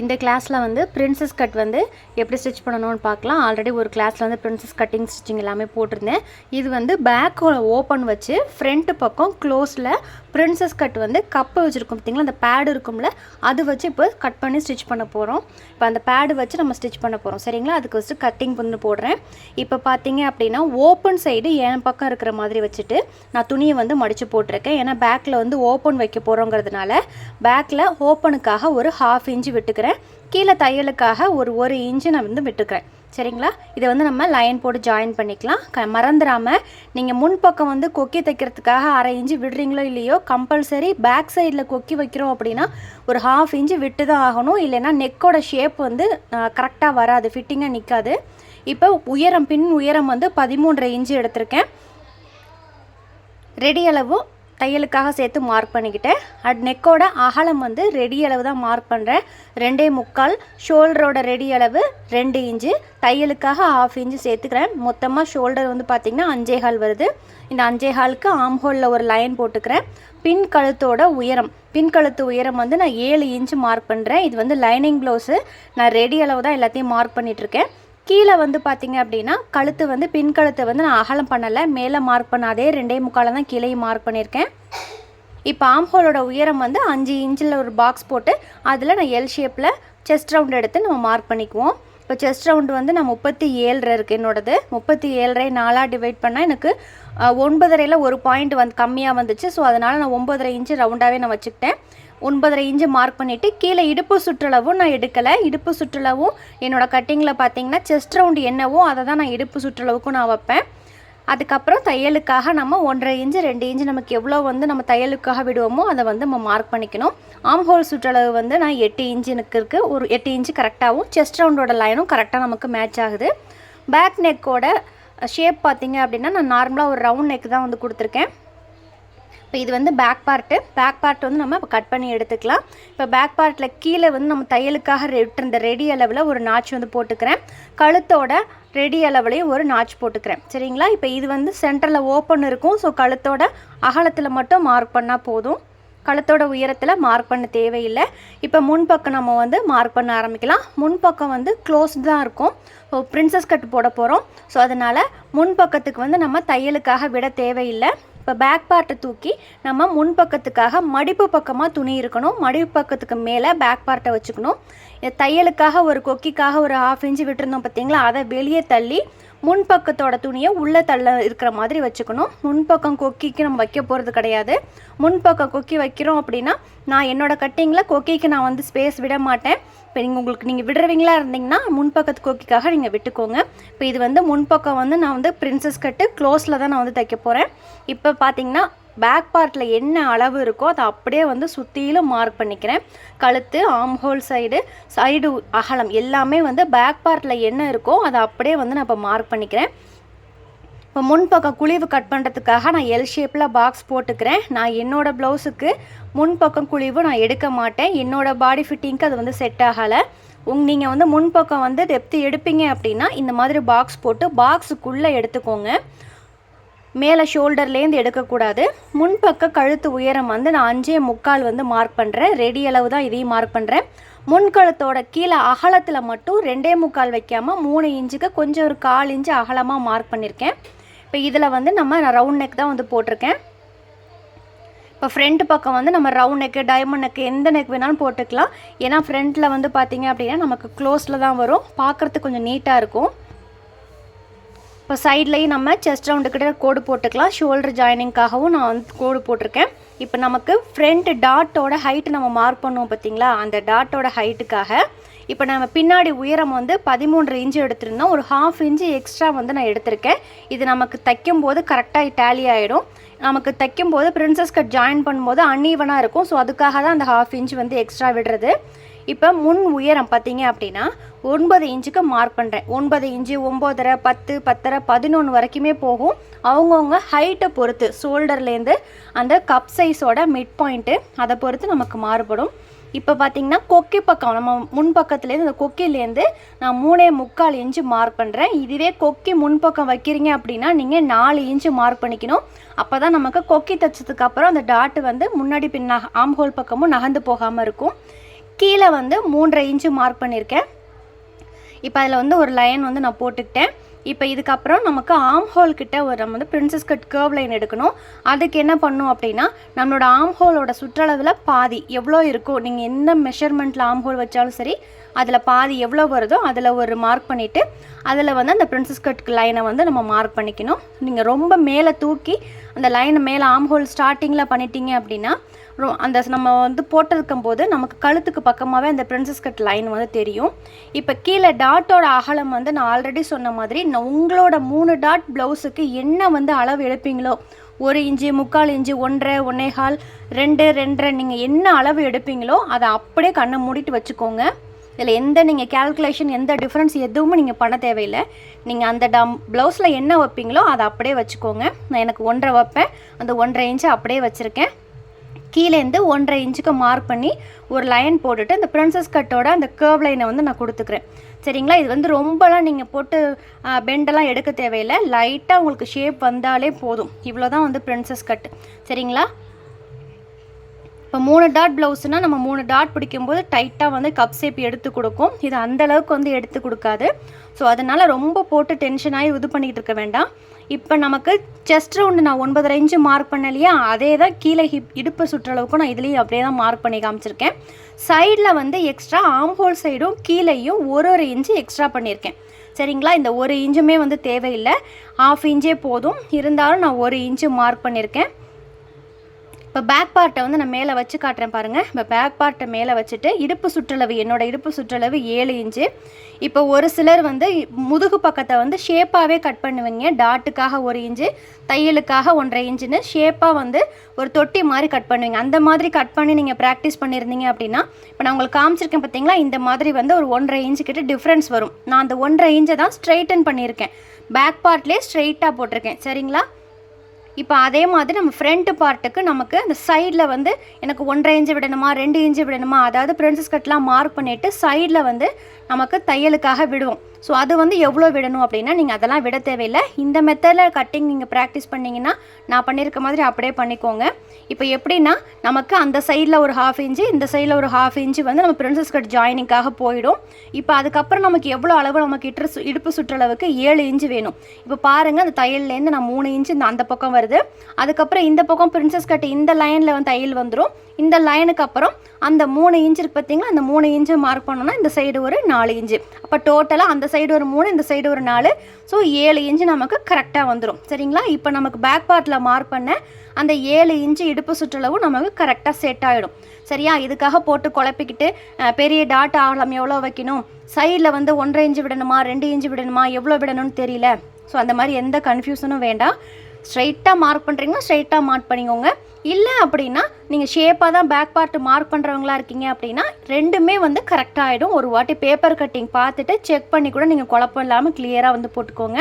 இந்த கிளாஸில் வந்து பிரின்சஸ் கட் வந்து எப்படி ஸ்டிச் பண்ணணும்னு பார்க்கலாம். ஆல்ரெடி ஒரு கிளாஸில் வந்து பிரின்சஸ் கட்டிங் ஸ்டிச்சிங் எல்லாமே போட்டிருந்தேன். இது வந்து பேக் ஓப்பன் வச்சு ஃப்ரண்ட் பக்கம் க்ளோஸில் பிரின்சஸ் கட் வந்து கப்பு வச்சுருக்கோம் பார்த்திங்களா, அந்த பேடு இருக்கும்ல, அது வச்சு இப்போ கட் பண்ணி ஸ்டிச் பண்ண போகிறோம். இப்போ அந்த பேடு வச்சு நம்ம ஸ்டிச் பண்ண போகிறோம். சரிங்களா? அதுக்கு வச்சு கட்டிங் வந்து போடுறேன். இப்போ பார்த்தீங்க அப்படின்னா ஓப்பன் சைடு என் பக்கம் இருக்கிற மாதிரி வச்சுட்டு நான் துணியை வந்து மடித்து போட்டிருக்கேன். ஏன்னா பேக்கில் வந்து ஓப்பன் வைக்க போகிறோங்கிறதுனால பேக்கில் ஓப்பனுக்காக ஒரு 1/2 இன்ச்சு விட்டுக்கிறேன். கீழே தையலுக்காக ஒரு 1 இன்ச்சு நான் வந்து விட்டுக்கிறேன். சரிங்களா? இதை வந்து நம்ம லைன் போட்டு ஜாயின் பண்ணிக்கலாம். மறந்துடாமல் நீங்கள் முன்பக்கம் வந்து கொக்கி தைக்கிறதுக்காக 1/2 இன்ச்சு விடுறீங்களோ இல்லையோ, கம்பல்சரி பேக் சைடில் கொக்கி வைக்கிறோம் அப்படின்னா ஒரு 1/2 இன்ச்சு விட்டு தான் ஆகணும். இல்லைன்னா நெக்கோட ஷேப் வந்து கரெக்டாக வராது, ஃபிட்டிங்காக நிற்காது. இப்போ உயரம், பின் உயரம் வந்து 13.5 இன்ச்சு எடுத்திருக்கேன். ரெடி அளவு தையலுக்காக சேர்த்து மார்க் பண்ணிக்கிட்டேன். நெக்கோட அகலம் வந்து ரெடி அளவு தான் மார்க் பண்ணுறேன், 2.25. ஷோல்டரோட ரெடி அளவு 2 இன்ச்சு, தையலுக்காக 1/2 இன்ச்சு சேர்த்துக்கிறேன். மொத்தமாக ஷோல்டர் வந்து பார்த்திங்கன்னா 5.25 வருது. இந்த 5.25க்கு ஆம்ஹோலில் ஒரு லைன் போட்டுக்கிறேன். பின் கழுத்தோட உயரம், பின் கழுத்து உயரம் வந்து நான் 7 இன்ச்சு மார்க் பண்ணுறேன். இது வந்து லைனிங் ப்ளவுஸு. நான் ரெடி அளவு தான் எல்லாத்தையும் மார்க் பண்ணிகிட்ருக்கேன். கீழே வந்து பார்த்திங்க அப்படின்னா கழுத்து வந்து பின் கழுத்தை வந்து நான் அகலம் பண்ணலை, மேலே மார்க் பண்ணாதே 2.25 தான் கீழேயும் மார்க் பண்ணியிருக்கேன். இப்போ ஆம்ஹோலோட உயரம் வந்து 5 இன்ச்சில் ஒரு பாக்ஸ் போட்டு அதில் நான் எல் ஷேப்பில் செஸ்ட் ரவுண்ட் எடுத்து நம்ம மார்க் பண்ணிக்குவோம். இப்போ செஸ்ட் ரவுண்டு வந்து நான் 37 இருக்குது என்னோடது. 37 4ஆக டிவைட் பண்ணால் எனக்கு 9.5 ஒரு பாயிண்ட் வந்து கம்மியாக வந்துச்சு. ஸோ அதனால் நான் 9.5 இன்ச்சு ரவுண்டாகவே நான் வச்சுக்கிட்டேன். 9.5 இன்ச்சு மார்க் பண்ணிவிட்டு கீழே இடுப்பு சுற்றளவும் நான் எடுக்கலை. இடுப்பு சுற்றளவும் என்னோடய கட்டிங்கில் பார்த்தீங்கன்னா செஸ்ட் ரவுண்டு என்னவோ அதை தான் நான் இடுப்பு சுற்றளவுக்கும் நான் வைப்பேன். அதுக்கப்புறம் தையலுக்காக நம்ம 1.5 இன்ச்சு 2 இன்ச்சு நமக்கு எவ்வளோ வந்து நம்ம தையலுக்காக விடுவோமோ அதை வந்து நம்ம மார்க் பண்ணிக்கணும். ஆம்ஹோல் சுற்றளவு வந்து நான் 8 இன்ச்சு எனக்கு இருக்குது. ஒரு 8 இன்ச்சு கரெக்டாகவும் செஸ்ட் ரவுண்டோட லைனும் கரெக்டாக நமக்கு மேட்ச் ஆகுது. பேக் நெக்கோட ஷேப் பார்த்திங்க அப்படின்னா நான் நார்மலாக ஒரு ரவுண்ட் நெக் தான் வந்து கொடுத்துருக்கேன். இப்போ இது வந்து பேக் பார்ட் வந்து நம்ம இப்போ கட் பண்ணி எடுத்துக்கலாம். இப்போ பேக் பார்ட்டில் கீழே வந்து நம்ம தையலுக்காக விட்டுருந்த ரெடி அளவில் ஒரு நாச் வந்து போட்டுக்கிறேன். கழுத்தோட ரெடி அளவுலையும் ஒரு நாச் போட்டுக்கிறேன். சரிங்களா? இப்போ இது வந்து சென்டரில் ஓப்பன் இருக்கும். ஸோ கழுத்தோட அகலத்தில் மட்டும் மார்க் பண்ணால் போதும், கழுத்தோட உயரத்தில் மார்க் பண்ண தேவையில்லை. இப்போ முன்பக்கம் நம்ம வந்து மார்க் பண்ண ஆரம்பிக்கலாம். முன்பக்கம் வந்து க்ளோஸ்டு தான் இருக்கும். ஸோ பிரின்சஸ் கட் போட போகிறோம். ஸோ அதனால் முன்பக்கத்துக்கு வந்து நம்ம தையலுக்காக விட தேவையில்லை. இப்போ பேக் பார்ட்டை தூக்கி நம்ம முன்பக்கத்துக்காக மடிப்பு பக்கமாக துணி இருக்கணும். மடிப்பு பக்கத்துக்கு மேலே பேக் பார்ட்டை வச்சுக்கணும். தையலுக்காக ஒரு கொக்கிக்காக ஒரு 1/2 இன்ச்சு விட்டுருந்தோம் பார்த்திங்களா, அதை வெளியே தள்ளி முன்பக்கத்தோட துணியை உள்ளே தள்ள இருக்கிற மாதிரி வச்சுக்கணும். முன்பக்கம் கொக்கிக்கு நம்ம வைக்க போகிறது கிடையாது. முன்பக்கம் கொக்கி வைக்கிறோம் அப்படின்னா நான் என்னோடய கட்டிங்கில் கொக்கிக்கு நான் வந்து ஸ்பேஸ் விட மாட்டேன். இப்போ நீங்கள் விடுறவங்களா இருந்தீங்கன்னா முன்பக்கத்து கொக்கிக்காக நீங்கள் விட்டுக்கோங்க. இப்போ இது வந்து முன்பக்கம் வந்து நான் வந்து பிரின்சஸ் கட்டு க்ளோஸில் தான் நான் வந்து தைக்க போகிறேன். இப்போ பார்த்தீங்கன்னா பேக் பார்ட்டில் என்ன அளவு இருக்கோ அதை அப்படியே வந்து சுற்றிலும் மார்க் பண்ணிக்கிறேன். கழுத்து, ஆம்ஹோல் சைடு அகலம் எல்லாமே வந்து பேக் பார்ட்டில் என்ன இருக்கோ அதை அப்படியே வந்து நான் இப்போ மார்க் பண்ணிக்கிறேன். இப்போ முன்பக்கம் குழிவு கட் பண்ணுறதுக்காக நான் எல் ஷேப்பில் பாக்ஸ் போட்டுக்கிறேன். நான் என்னோடய ப்ளவுஸுக்கு முன்பக்கம் குழிவு நான் எடுக்க மாட்டேன். என்னோடய பாடி ஃபிட்டிங்க்கு அது வந்து செட் ஆகலை. நீங்கள் வந்து முன்பக்கம் வந்து டெப்த்து எடுப்பீங்க அப்படின்னா இந்த மாதிரி பாக்ஸ் போட்டு பாக்ஸுக்குள்ளே எடுத்துக்கோங்க. மேலே ஷோல்டர்லேருந்து எடுக்கக்கூடாது. முன்பக்க கழுத்து உயரம் வந்து நான் 5.25 வந்து மார்க் பண்ணுறேன். ரெடி அளவு தான் இதையும் மார்க் பண்ணுறேன். முன்கழுத்தோட கீழே அகலத்தில் மட்டும் 2.25 வைக்காமல் 3 இன்ச்சுக்கு கொஞ்சம் ஒரு 1/4 இன்ச்சு அகலமாக மார்க் பண்ணியிருக்கேன். இப்போ இதில் வந்து நான் ரவுண்ட் நெக் தான் வந்து போட்டிருக்கேன். இப்போ ஃப்ரண்ட் பக்கம் வந்து நம்ம ரவுண்ட் நெக்கு, டைமண்ட் நெக்கு, எந்த நெக் வேணாலும் போட்டுக்கலாம். ஏன்னா ஃப்ரண்ட்டில் வந்து பார்த்திங்க அப்படின்னா நமக்கு க்ளோஸில் தான் வரும், பார்க்குறதுக்கு கொஞ்சம் நீட்டாக இருக்கும். இப்போ சைட்லேயும் நம்ம செஸ்ட் ரவுண்டுக்கிட்ட கோடு போட்டுக்கலாம். ஷோல்டர் ஜாயினிங்காகவும் நான் வந்து கோடு போட்டிருக்கேன். இப்போ நமக்கு ஃப்ரண்ட் டாட்டோட ஹைட்டு நம்ம மார்க் பண்ணுவோம் பார்த்திங்களா, அந்த டாட்டோட ஹைட்டுக்காக இப்போ நம்ம பின்னாடி உயரம் வந்து 13 இன்ச்சு எடுத்திருந்தோம். ஒரு 1/2 இன்ச்சு எக்ஸ்ட்ரா வந்து நான் எடுத்திருக்கேன். இது நமக்கு தைக்கும்போது கரெக்டாக டேலி ஆகிடும். நமக்கு தைக்கும்போது பிரின்சஸ் கட் ஜாயின் பண்ணும்போது அன்ஈவனாக இருக்கும். ஸோ அதுக்காக தான் அந்த 1/2 இன்ச்சு வந்து எக்ஸ்ட்ரா விடுறது. இப்போ முன் உயரம் பார்த்திங்க அப்படின்னா 9 இன்ச்சுக்கு மார்க் பண்ணுறேன். 9 இன்ச்சு, 9.5, 10, 10.5, 11 வரைக்குமே போகும். அவங்கவுங்க ஹைட்டை பொறுத்து, ஷோல்டர்லேருந்து அந்த கப் சைஸோட மிட் பாயிண்ட்டு அதை பொறுத்து நமக்கு மாறுபடும். இப்போ பார்த்திங்கன்னா கொக்கி பக்கம் நம்ம முன்பக்கத்துலேருந்து இந்த கொக்கிலேருந்து நான் 3.25 இன்ச்சு மார்க் பண்ணுறேன். இதுவே கொக்கி முன்பக்கம் வைக்கிறீங்க அப்படின்னா நீங்கள் 4 இன்ச்சு மார்க் பண்ணிக்கணும். அப்போ தான் நமக்கு கொக்கி தைச்சதுக்கப்புறம் அந்த டாட்டு வந்து முன்னாடி பின் ஆம்ஹோல் பக்கமும் நகர்ந்து போகாமல் இருக்கும். கீழே வந்து 3.5 இன்ச்சு மார்க் பண்ணியிருக்கேன். இப்போ அதில் வந்து ஒரு லைன் வந்து நான் போட்டுக்கிட்டேன். இப்போ இதுக்கப்புறம் நமக்கு ஆம் ஹோல் கிட்ட ஒரு நம்ம வந்து பிரின்சஸ் கட் கர்வ் லைன் எடுக்கணும். அதுக்கு என்ன பண்ணணும் அப்படின்னா, நம்மளோட ஆம் ஹோலோட சுற்றளவில் பாதி எவ்வளோ இருக்கோ, நீங்கள் என்ன மெஷர்மெண்ட்டில் ஆம் ஹோல் வச்சாலும் சரி, அதில் பாதி எவ்வளோ வருதோ அதில் ஒரு மார்க் பண்ணிவிட்டு அதில் வந்து அந்த பிரின்சஸ் கட் லைனை வந்து நம்ம மார்க் பண்ணிக்கணும். நீங்கள் ரொம்ப மேலே தூக்கி அந்த லைனை மேலே ஆம் ஹோல் ஸ்டார்டிங்கில் பண்ணிட்டீங்க அப்படின்னா அந்த நம்ம வந்து போட்டிருக்கும் போது நமக்கு கழுத்துக்கு பக்கமாகவே அந்த பிரின்சஸ் கட் லைன் வந்து தெரியும். இப்போ கீழே டாட்டோட அகலம் வந்து நான் ஆல்ரெடி சொன்ன மாதிரி உங்களோட 3 டாட் ப்ளவுஸுக்கு என்ன வந்து அளவு எடுப்பீங்களோ, 1 இன்ச்சு, 3/4 இன்ச்சு, 1.5, 1.25, 2, 2.5 நீங்கள் என்ன அளவு எடுப்பீங்களோ அதை அப்படியே கண்ணை மூடிட்டு வச்சுக்கோங்க. இதில் எந்த நீங்கள் கேல்குலேஷன் எந்த டிஃப்ரென்ஸ் எதுவுமே நீங்கள் பண்ண தேவையில்லை. நீங்கள் அந்த ப்ளவுஸில் என்ன வைப்பீங்களோ அதை அப்படியே வச்சுக்கோங்க. நான் எனக்கு 1.5 வைப்பேன், அந்த 1.5 இன்ச்சு அப்படியே வச்சுருக்கேன். கீழேருந்து 1.5 இன்ச்சுக்கு மார்க் பண்ணி ஒரு லைன் போட்டுட்டு அந்த பிரின்சஸ் கட்டோட அந்த கர்வ் லைனை வந்து நான் கொடுத்துக்கிறேன். சரிங்களா? இது வந்து ரொம்பலாம் நீங்கள் போட்டு பெண்டெல்லாம் எடுக்க தேவையில்லை. லைட்டாக உங்களுக்கு ஷேப் வந்தாலே போதும். இவ்வளோ தான் வந்து பிரின்சஸ் கட். சரிங்களா? இப்போ 3 டாட் ப்ளவுஸ்னால் நம்ம 3 டாட் பிடிக்கும்போது டைட்டாக வந்து கப் ஷேப் எடுத்து கொடுக்கும். இது அந்தளவுக்கு வந்து எடுத்து கொடுக்காது. ஸோ அதனால் ரொம்ப போட்டு டென்ஷன் ஆகி இது பண்ணிக்கிட்டு இருக்க வேண்டாம். இப்போ நமக்கு செஸ்ட் ரவுண்டு நான் 9.5 இன்ச்சு மார்க் பண்ணலையா, அதே தான் கீழே இடுப்பு சுற்றளவுக்கும் நான் இதுலேயும் அப்படியே தான் மார்க் பண்ணி காமிச்சிருக்கேன். சைடில் வந்து எக்ஸ்ட்ரா ஆம் ஹோல் சைடும் கீழேயும் 1 இன்ச்சு எக்ஸ்ட்ரா பண்ணியிருக்கேன். சரிங்களா? இந்த 1 இன்ச்சுமே வந்து தேவையில்லை, 1/2 இன்ச்சே போதும். இருந்தாலும் நான் 1 இன்ச்சு மார்க் பண்ணியிருக்கேன். இப்போ பேக் பார்ட்டை வந்து நான் மேலே வச்சு காட்டுறேன் பாருங்கள். இப்போ பேக் பார்ட்டை மேலே வச்சுட்டு இடுப்பு சுற்றளவு, என்னோடய இடுப்பு சுற்றளவு 7 இன்ச்சு. இப்போ ஒரு சிலர் வந்து முதுகு பக்கத்தை வந்து ஷேப்பாகவே கட் பண்ணுவீங்க. டாட்டுக்காக 1 இன்ச்சு, தையலுக்காக 1.5 இன்ச்சுன்னு ஷேப்பாக வந்து ஒரு தொட்டி மாதிரி கட் பண்ணுவீங்க. அந்த மாதிரி கட் பண்ணி நீங்கள் ப்ராக்டிஸ் பண்ணியிருந்தீங்க அப்படின்னா, இப்போ நான் உங்களுக்கு காமிச்சிருக்கேன் பார்த்தீங்களா, இந்த மாதிரி வந்து ஒரு 1.5 இன்ச்சு கிட்ட டிஃப்ரென்ஸ் வரும். நான் அந்த 1.5 இன்ச்சை தான் ஸ்ட்ரைட்டன் பண்ணியிருக்கேன். பேக் பார்ட்லேயே ஸ்ட்ரைட்டாக போட்டிருக்கேன். சரிங்களா? இப்போ அதே மாதிரி நம்ம ஃப்ரண்ட் பார்ட்டுக்கு நமக்கு அந்த சைடில் வந்து எனக்கு 1.5 இன்ச்சு விடணுமா, 2 இன்ச்சு விடணுமா, அதாவது பிரின்சஸ் கட்லாம் மார்க் பண்ணிவிட்டு சைடில் வந்து நமக்கு தையலுக்காக விடுவோம். ஸோ அது வந்து எவ்வளோ விடணும் அப்படின்னா நீங்கள் அதெல்லாம் விட தேவையில்லை. இந்த மெத்தடில் கட்டிங் நீங்கள் ப்ராக்டிஸ் பண்ணிங்கன்னா நான் பண்ணியிருக்க மாதிரி அப்படியே பண்ணிக்கோங்க. இப்போ எப்படின்னா நமக்கு அந்த சைடில் ஒரு 1/2 இன்ச்சு, இந்த சைடில் ஒரு 1/2 இன்ச்சு வந்து நம்ம பிரின்சஸ் கட் ஜாயினிங்காக போயிடும். இப்போ அதுக்கப்புறம் நமக்கு எவ்வளோ அளவு நமக்கு இடுப்பு சுற்றளவுக்கு 7 இன்ச்சு வேணும். இப்போ பாருங்கள், அந்த தையல்லேருந்து நான் 3 இன்ச்சு அந்த பக்கம் வருது. அதுக்கப்புறம் இந்த பக்கம் பிரின்சஸ் கட் இந்த லைனில் வந்து தையல் வந்துடும். இந்த லைனுக்கு அப்புறம் அந்த 3 இன்ச்சு இருக்குது பார்த்தீங்களா, அந்த 3 இன்ச்சு மார்க் பண்ணோன்னா இந்த சைடு ஒரு 4 இன்ச்சு. அப்போ டோட்டலாக அந்த சைடு ஒரு 3, இந்த சைடு ஒரு 4, ஸோ 7 இன்ச்சு நமக்கு கரெக்டாக வந்துடும். சரிங்களா? இப்போ நமக்கு பேக் பார்ட்டில் மார்க் பண்ண அந்த 7 இன்ச்சு இடுப்பு சுற்றளவு நமக்கு கரெக்டாக செட் ஆகிடும். சரியா? இதுக்காக போட்டு குழப்பிக்கிட்டு பெரிய டாட் ஆகலாம் எவ்வளோ வைக்கணும், சைடில் வந்து 1.5 இன்ச்சு விடணுமா, 2 இன்ச்சு விடணுமா, எவ்வளோ விடணும்னு தெரியல. ஸோ அந்த மாதிரி எந்த கன்ஃபியூஷனும் வேண்டாம். ஸ்ட்ரைட்டாக மார்க் பண்ணுறீங்கன்னா ஸ்ட்ரைட்டாக மார்க் பண்ணிக்கோங்க. இல்லை அப்படின்னா நீங்கள் ஷேப்பாக தான் பேக் பார்ட்டு மார்க் பண்ணுறவங்களா இருக்கீங்க அப்படின்னா ரெண்டுமே வந்து கரெக்டாக ஆகிடும். ஒரு வாட்டி பேப்பர் கட்டிங் பார்த்துட்டு செக் பண்ணி கூட நீங்கள் குழப்பம் இல்லாமல் கிளியராக வந்து போட்டுக்கோங்க.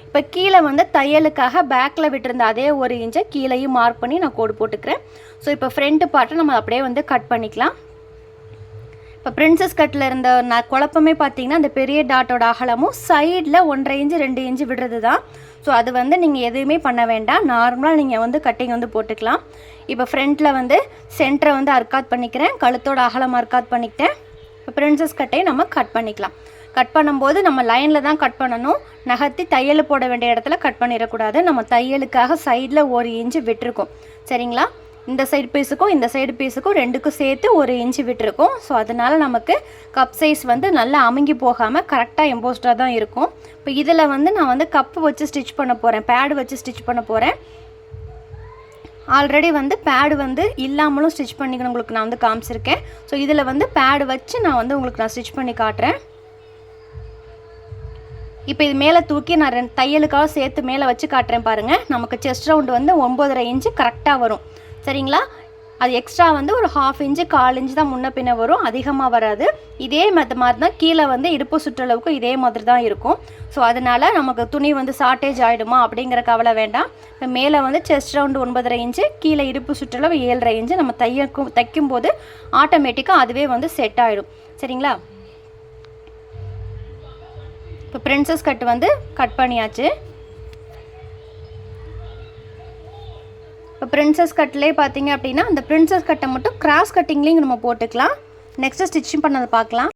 இப்போ கீழே வந்து தையலுக்காக பேக்கில் விட்டுருந்த அதே 1 இன்ச்சை கீழேயும் மார்க் பண்ணி நான் கோடு போட்டுக்கிறேன். ஸோ இப்போ ஃப்ரண்ட் பார்ட்டை நம்ம அப்படியே வந்து கட் பண்ணிக்கலாம். இப்போ பிரின்சஸ் கட்டில் இருந்த குழப்பமே பார்த்தீங்கன்னா அந்த பெரிய டாட்டோட அகலமும் சைடில் 1.5 இன்ச்சு 2 இன்ச்சு விடுறது தான். ஸோ அது வந்து நீங்கள் எதுவுமே பண்ண வேண்டாம், நார்மலாக நீங்கள் வந்து கட்டிங் வந்து போட்டுக்கலாம். இப்போ ஃப்ரண்ட்டில் வந்து சென்டரை வந்து அர்க்காத் பண்ணிக்கிறேன், கழுத்தோட அகலம் அர்க்காத் பண்ணிக்கிட்டேன். இப்போ பிரின்சஸ் கட்டையை நம்ம கட் பண்ணிக்கலாம். கட் பண்ணும்போது நம்ம லைனில் தான் கட் பண்ணணும், நகர்த்தி தையல் போட வேண்டிய இடத்துல கட் பண்ணிடக்கூடாது. நம்ம தையலுக்காக சைடில் 1 இன்ச்சு விட்டுருக்கோம். சரிங்களா? இந்த சைடு பீஸுக்கும் இந்த சைடு பீஸுக்கும் ரெண்டுக்கும் சேர்த்து 1 இன்ச்சு விட்டுருக்கும். ஸோ அதனால் நமக்கு கப் சைஸ் வந்து நல்லா அமுங்கி போகாமல் கரெக்டாக எம்போஸ்டாக தான் இருக்கும். இப்போ இதில் வந்து நான் வந்து கப்பு வச்சு ஸ்டிச் பண்ண போகிறேன், பேடு வச்சு ஸ்டிச் பண்ண போகிறேன். ஆல்ரெடி வந்து பேடு வந்து இல்லாமலும் ஸ்டிச் பண்ணிக்கணும் உங்களுக்கு நான் வந்து காமிச்சிருக்கேன். ஸோ இதில் வந்து பேடு வச்சு நான் வந்து உங்களுக்கு நான் ஸ்டிச் பண்ணி காட்டுறேன். இப்போ இது மேலே தூக்கி நான் 2 தையலுக்காக சேர்த்து மேலே வச்சு காட்டுறேன் பாருங்கள். நமக்கு செஸ்ட் ரவுண்டு வந்து 9.5 இன்ச்சு கரெக்டாக வரும். சரிங்களா? அது எக்ஸ்ட்ரா வந்து ஒரு 1/2 இன்ச்சு 1/4 இன்ச்சு தான் முன்ன பின்ன வரும், அதிகமாக வராது. இதே மாதிரி தான் கீழே வந்து இடுப்பு சுற்றளவுக்கு இதே மாதிரி தான் இருக்கும். ஸோ அதனால் நமக்கு துணி வந்து ஷார்ட்டேஜ் ஆகிடுமா அப்படிங்கிற கவலை வேண்டாம். இப்போ மேலே வந்து செஸ்ட் ரவுண்டு 9.5 இன்ச்சு, கீழே இடுப்பு சுற்றளவு 7.5 இன்ச்சு நம்ம தைக்கும்போது ஆட்டோமேட்டிக்காக அதுவே வந்து செட் ஆகிடும். சரிங்களா? இப்போ பிரின்சஸ் கட் வந்து கட் பண்ணியாச்சு. இப்போ பிரின்சஸ் கட்லேயே பார்த்தீங்க அப்படின்னா அந்த பிரின்சஸ் கட்டை மட்டும் கிராஸ் கட்டிங்லேயும் நம்ம போட்டுக்கலாம். நெக்ஸ்ட்டு ஸ்டிச்சிங் பண்ணதை பார்க்கலாம்.